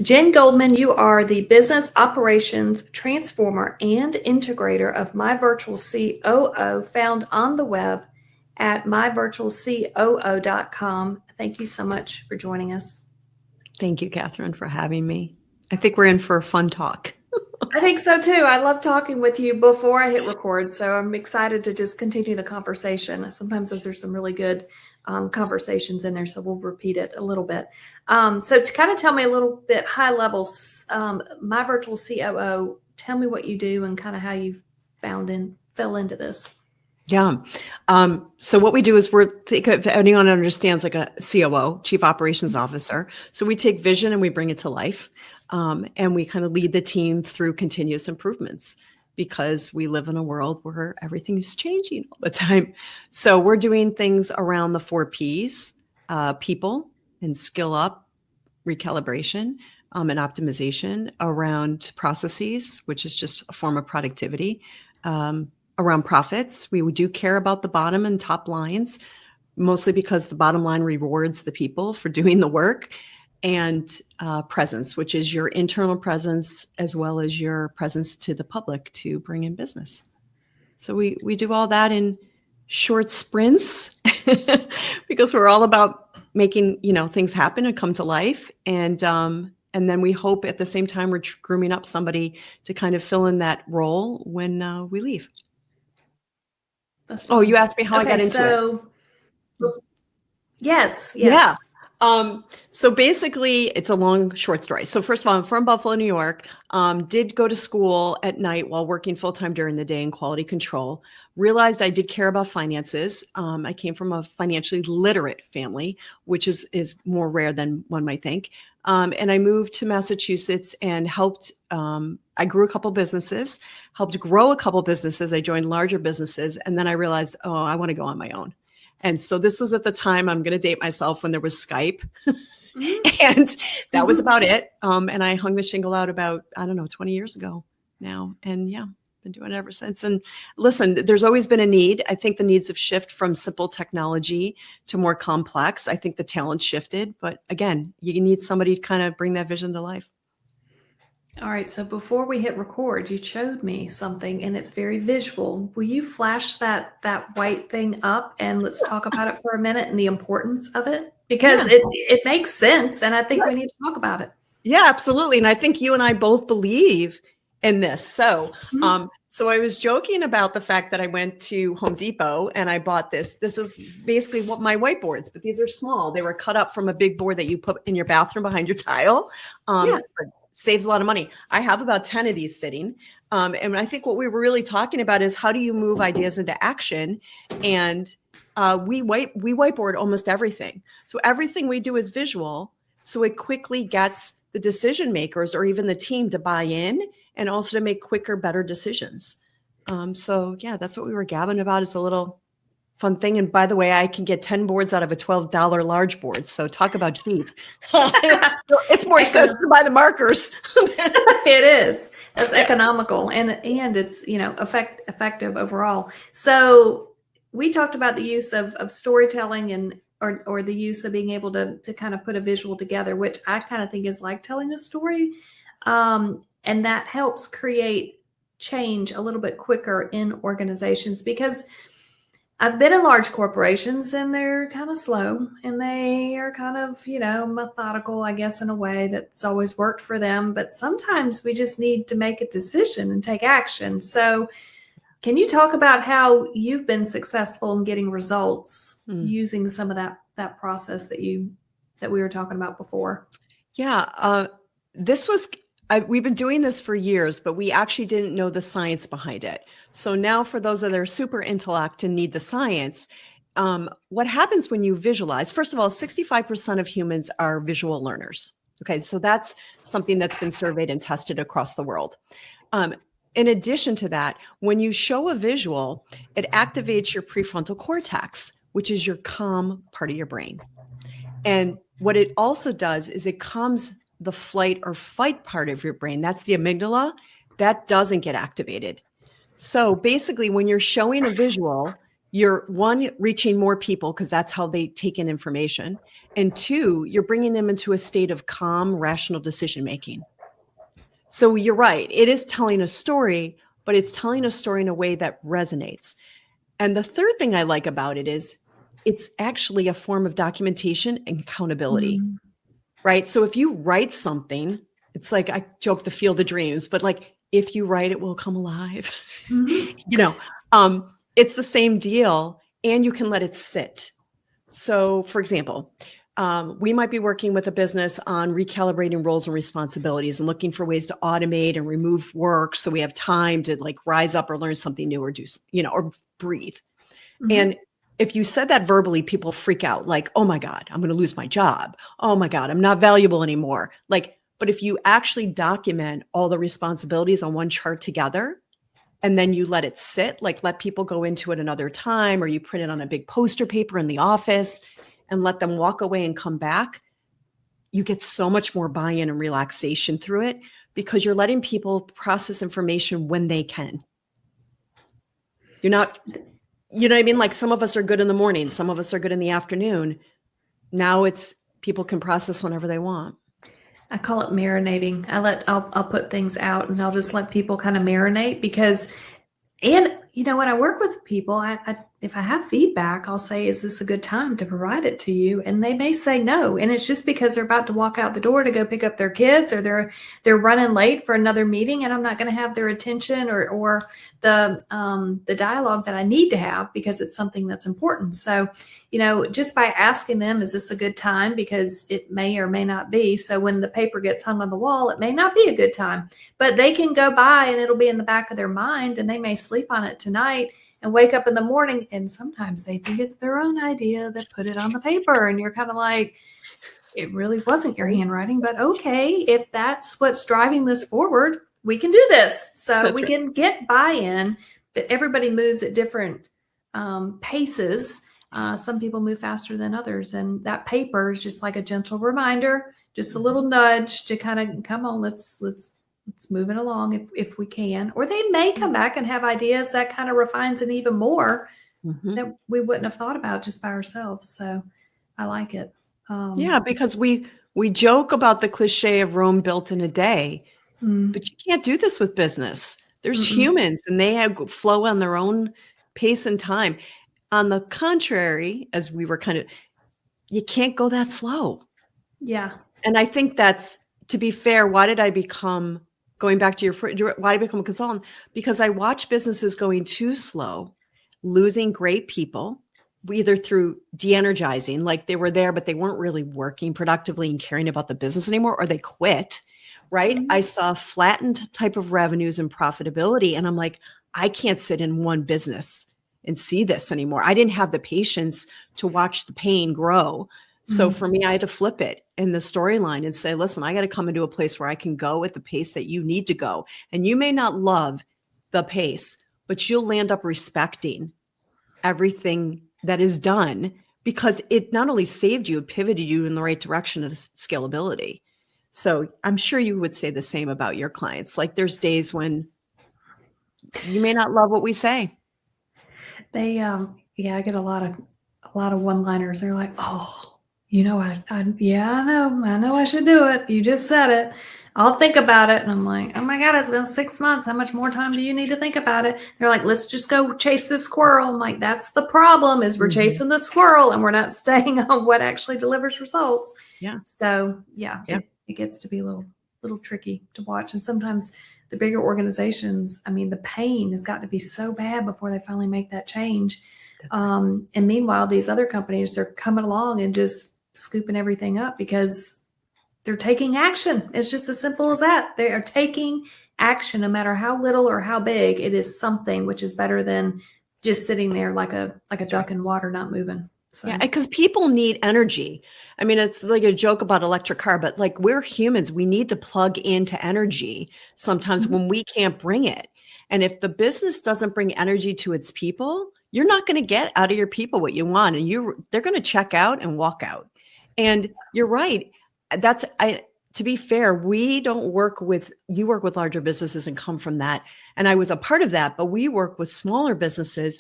Jen Goldman, you are the business operations transformer and integrator of My Virtual COO, found on the web at myvirtualcoo.com. Thank you so much for joining us. Thank you, Catherine, for having me. I think we're in for a fun talk. I think so too. I love talking with you before I hit record, so I'm excited to just continue the conversation. Sometimes those are some really good conversations in there, so we'll repeat it a little bit. So to kind of tell me a little bit high levels, My Virtual COO, tell me what you do and kind of how you fell into this. Yeah. So what we do is if anyone understands like a COO, Chief Operations Officer. So we take vision and we bring it to life. And we kind of lead the team through continuous improvements because we live in a world where everything is changing all the time. So we're doing things around the 4 Ps, people and skill up, recalibration, and optimization, around processes, which is just a form of productivity, around profits. We do care about the bottom and top lines, mostly because the bottom line rewards the people for doing the work, and presence, which is your internal presence as well as your presence to the public to bring in business. So we do all that in short sprints because we're all about making things happen and come to life, and then we hope at the same time we're grooming up somebody to kind of fill in that role when we leave. Oh, you asked me how I got into it. Yes. Yeah. So basically it's a long, short story. So first of all, I'm from Buffalo, New York, did go to school at night while working full-time during the day in quality control, realized I did care about finances. I came from a financially literate family, which is more rare than one might think. And I moved to Massachusetts and helped, I grew a couple businesses, helped grow a couple businesses. I joined larger businesses. And then I realized, I want to go on my own. And so this was at the time, I'm going to date myself, when there was Skype. And that was about it. And I hung the shingle out about, 20 years ago now. And yeah, been doing it ever since. And listen, there's always been a need. I think the needs have shifted from simple technology to more complex. I think the talent shifted. But again, you need somebody to kind of bring that vision to life. All right. So before we hit record, you showed me something and it's very visual. Will you flash that white thing up and let's talk about it for a minute and the importance of it? Because it makes sense. And I think we need to talk about it. Yeah, absolutely. And I think you and I both believe in this. So, so I was joking about the fact that I went to Home Depot and I bought this. This is basically what my whiteboards, but these are small. They were cut up from a big board that you put in your bathroom behind your tile. Saves a lot of money. I have about 10 of these sitting. And I think what we were really talking about is how do you move ideas into action? And we whiteboard almost everything. So everything we do is visual. So it quickly gets the decision makers or even the team to buy in and also to make quicker, better decisions. So yeah, that's what we were gabbing about. It's a little fun thing. And by the way, I can get 10 boards out of a $12 large board. So talk about cheap. It's more expensive to buy the markers. It is. That's economical. And it's, effective overall. So we talked about the use of storytelling and or the use of being able to kind of put a visual together, which I kind of think is like telling a story. And that helps create change a little bit quicker in organizations, because I've been in large corporations and they're kind of slow and they are kind of, methodical, I guess, in a way that's always worked for them. But sometimes we just need to make a decision and take action. So can you talk about how you've been successful in getting results using some of that process that we were talking about before? Yeah, we've been doing this for years, but we actually didn't know the science behind it. So now for those that are super intellect and need the science, what happens when you visualize? First of all, 65% of humans are visual learners. Okay, so that's something that's been surveyed and tested across the world. In addition to that, when you show a visual, it activates your prefrontal cortex, which is your calm part of your brain. And what it also does is it calms the flight or fight part of your brain. That's the amygdala. That doesn't get activated. So basically, when you're showing a visual, you're one, reaching more people because that's how they take in information. And two, you're bringing them into a state of calm, rational decision making. So you're right. It is telling a story, but it's telling a story in a way that resonates. And the third thing I like about it is it's actually a form of documentation and accountability, Mm. right? So if you write something, it's like I joke the field of dreams, but like if you write, it will come alive. Mhm. It's the same deal, and you can let it sit. So, for example, we might be working with a business on recalibrating roles and responsibilities and looking for ways to automate and remove work so we have time to like rise up or learn something new or do, or breathe. Mhm. And if you said that verbally, people freak out like, oh my God, I'm going to lose my job. Oh my God, I'm not valuable anymore. Like, but if you actually document all the responsibilities on one chart together, and then you let it sit, like let people go into it another time, or you print it on a big poster paper in the office and let them walk away and come back, you get so much more buy-in and relaxation through it because you're letting people process information when they can. You're not, you know what I mean? Like some of us are good in the morning, some of us are good in the afternoon. Now it's people can process whenever they want. I call it marinating. I'll put things out and I'll just let people kind of marinate because, and when I work with people, if I have feedback, I'll say, is this a good time to provide it to you? And they may say no. And it's just because they're about to walk out the door to go pick up their kids, or they're running late for another meeting, and I'm not going to have their attention or the dialogue that I need to have because it's something that's important. So, just by asking them, is this a good time? Because it may or may not be. So when the paper gets hung on the wall, it may not be a good time, but they can go by and it'll be in the back of their mind, and they may sleep on it tonight and wake up in the morning, and sometimes they think it's their own idea that put it on the paper, and you're kind of like, it really wasn't your handwriting, but okay, if that's what's driving this forward, we can do this. So we can get buy-in, but everybody moves at different paces. Some people move faster than others, and that paper is just like a gentle reminder, just a little nudge to kind of come on, let's move it along if we can. Or they may come back and have ideas that kind of refines it even more that we wouldn't have thought about just by ourselves. So I like it. Yeah, because we joke about the cliche of Rome built in a day, but you can't do this with business. There's humans, and they have flow on their own pace and time. On the contrary, as we were you can't go that slow. Yeah. And I think that's, to be fair, why did I become, going back to why did I become a consultant? Because I watch businesses going too slow, losing great people, either through de-energizing, like they were there, but they weren't really working productively and caring about the business anymore, or they quit, right? I saw flattened type of revenues and profitability. And I'm like, I can't sit in one business and see this anymore. I didn't have the patience to watch the pain grow. So for me, I had to flip it in the storyline and say, listen, I got to come into a place where I can go at the pace that you need to go. And you may not love the pace, but you'll land up respecting everything that is done because it not only saved you, it pivoted you in the right direction of scalability. So I'm sure you would say the same about your clients. Like there's days when you may not love what we say. They, I get a lot of one-liners. They're like, oh, I know I should do it. You just said it. I'll think about it. And I'm like, oh my God, it's been 6 months. How much more time do you need to think about it? They're like, let's just go chase this squirrel. I'm like, that's the problem, is we're chasing the squirrel and we're not staying on what actually delivers results. Yeah. So it gets to be a little tricky to watch. And sometimes the bigger organizations, I mean, the pain has got to be so bad before they finally make that change. And meanwhile, these other companies are coming along and just scooping everything up because they're taking action. It's just as simple as that. They are taking action, no matter how little or how big. It is something, which is better than just sitting there like a duck in water, not moving. So. Yeah, because people need energy. I mean, it's like a joke about electric car, but like we're humans, we need to plug into energy sometimes when we can't bring it. And if the business doesn't bring energy to its people, you're not going to get out of your people what you want, and they're going to check out and walk out. And you're right. To be fair, you work with larger businesses and come from that. And I was a part of that, but we work with smaller businesses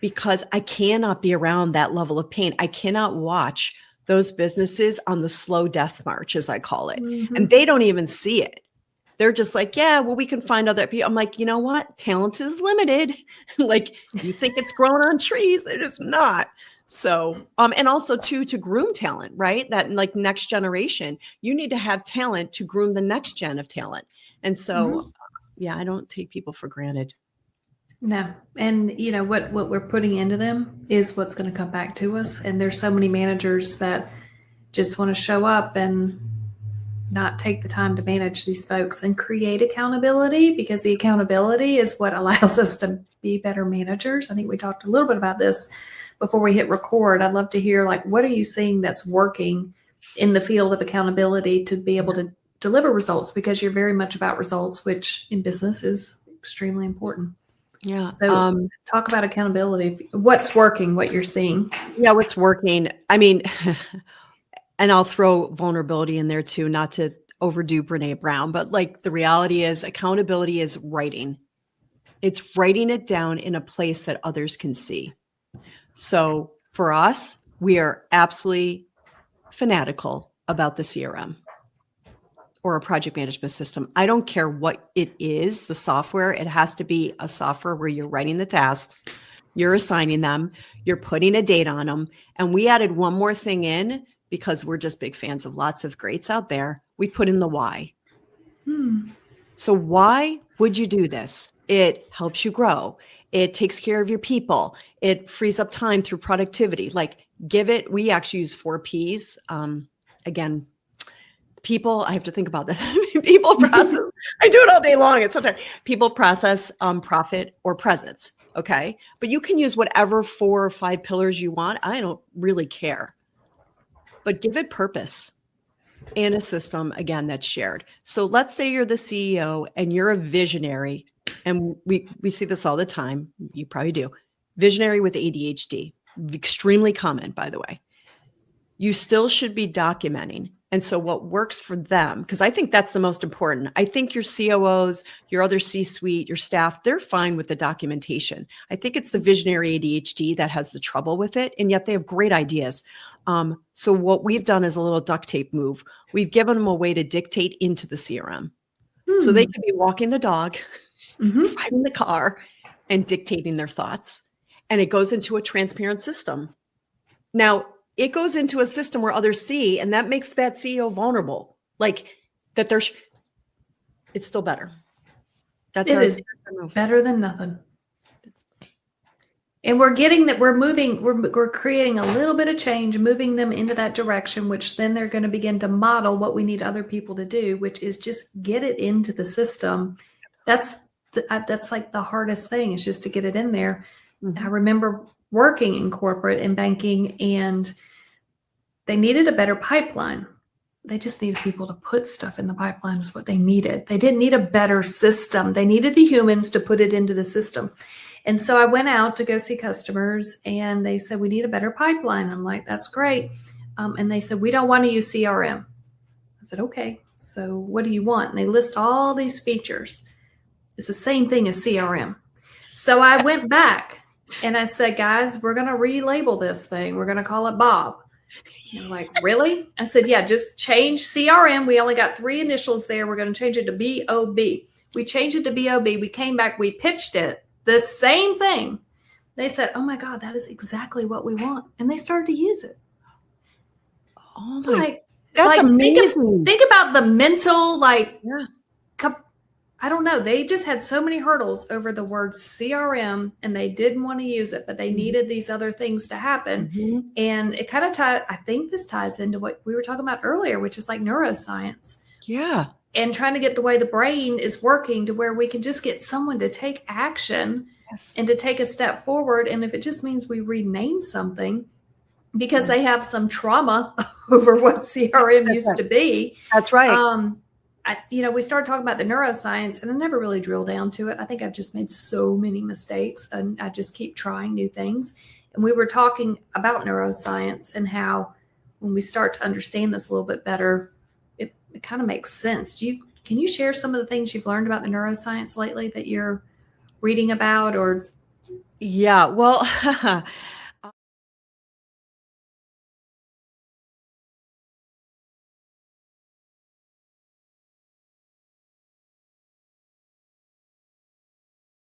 because I cannot be around that level of pain. I cannot watch those businesses on the slow death march, as I call it. Mm-hmm. And they don't even see it. They're just like, yeah, well, we can find other people. I'm like, you know what? Talent is limited. Like, you think it's growing on trees. It is not. So, and also too, to groom talent, right? That like next generation, you need to have talent to groom the next gen of talent. And so, yeah, I don't take people for granted. No. And you know what we're putting into them is what's going to come back to us. And there's so many managers that just want to show up and not take the time to manage these folks and create accountability, because the accountability is what allows us to be better managers. I think we talked a little bit about this before we hit record. I'd love to hear, like, what are you seeing that's working in the field of accountability to be able to deliver results, because you're very much about results, which in business is extremely important. Yeah. So talk about accountability, what's working, what you're seeing. Yeah, what's working. I mean, and I'll throw vulnerability in there too, not to overdo Brene Brown, but like the reality is accountability is writing. It's writing it down in a place that others can see. So for us, we are absolutely fanatical about the CRM or a project management system. I don't care what it is, the software. It has to be a software where you're writing the tasks, you're assigning them, you're putting a date on them. And we added one more thing in, because we're just big fans of lots of greats out there. We put in the why. So why would you do this? It helps you grow. It takes care of your people. It frees up time through productivity. Like, give it, we actually use 4 Ps. Again, people, I have to think about this. People, process. I do it all day long. It's sometimes people, process, profit, or presence. Okay. But you can use whatever 4 or 5 pillars you want. I don't really care. But give it purpose and a system, again, that's shared. So let's say you're the CEO and you're a visionary, and we see this all the time. You probably do. Visionary with ADHD, extremely common, by the way. You still should be documenting. And so what works for them, because I think that's the most important. I think your COOs, your other C-suite, your staff, they're fine with the documentation. I think it's the visionary ADHD that has the trouble with it, and yet they have great ideas. So what we've done is a little duct tape move. We've given them a way to dictate into the CRM. So they can be walking the dog, driving the car, and dictating their thoughts. And it goes into a transparent system. Now, it goes into a system where others see, and that makes that CEO vulnerable. Like that it's still better. That's it is better than nothing. And we're getting that we're creating a little bit of change, moving them into that direction, which then they're going to begin to model what we need other people to do, which is just get it into the system. That's like the hardest thing, is just to get it in there. I remember working in corporate and banking, and they needed a better pipeline. They just needed people to put stuff in the pipeline is what they needed. They didn't need a better system. They needed the humans to put it into the system. And so I went out to go see customers, and they said, we need a better pipeline. I'm like, that's great. And they said, we don't want to use CRM. I said, okay, so what do you want? And they list all these features. It's the same thing as CRM. So I went back and I said, guys, we're going to relabel this thing. We're going to call it Bob. You're like, really? I said, yeah, just change CRM. We only got 3 initials there. We're going to change it to BOB. We changed it to BOB. We came back. We pitched it. The same thing. They said, oh my God, that is exactly what we want. And they started to use it. Oh my, that's amazing. Think about the mental, I don't know. They just had so many hurdles over the word CRM, and they didn't want to use it, but they needed these other things to happen. And it kind of I think this ties into what we were talking about earlier, which is like neuroscience. Yeah. And trying to get the way the brain is working to where we can just get someone to take action and to take a step forward. And if it just means we rename something because they have some trauma over what CRM used to be. That's right. We started talking about the neuroscience, and I never really drilled down to it. I think I've just made so many mistakes, and I just keep trying new things. And we were talking about neuroscience and how when we start to understand this a little bit better, it kind of makes sense. Can you share some of the things you've learned about the neuroscience lately that you're reading about? Or Yeah, well,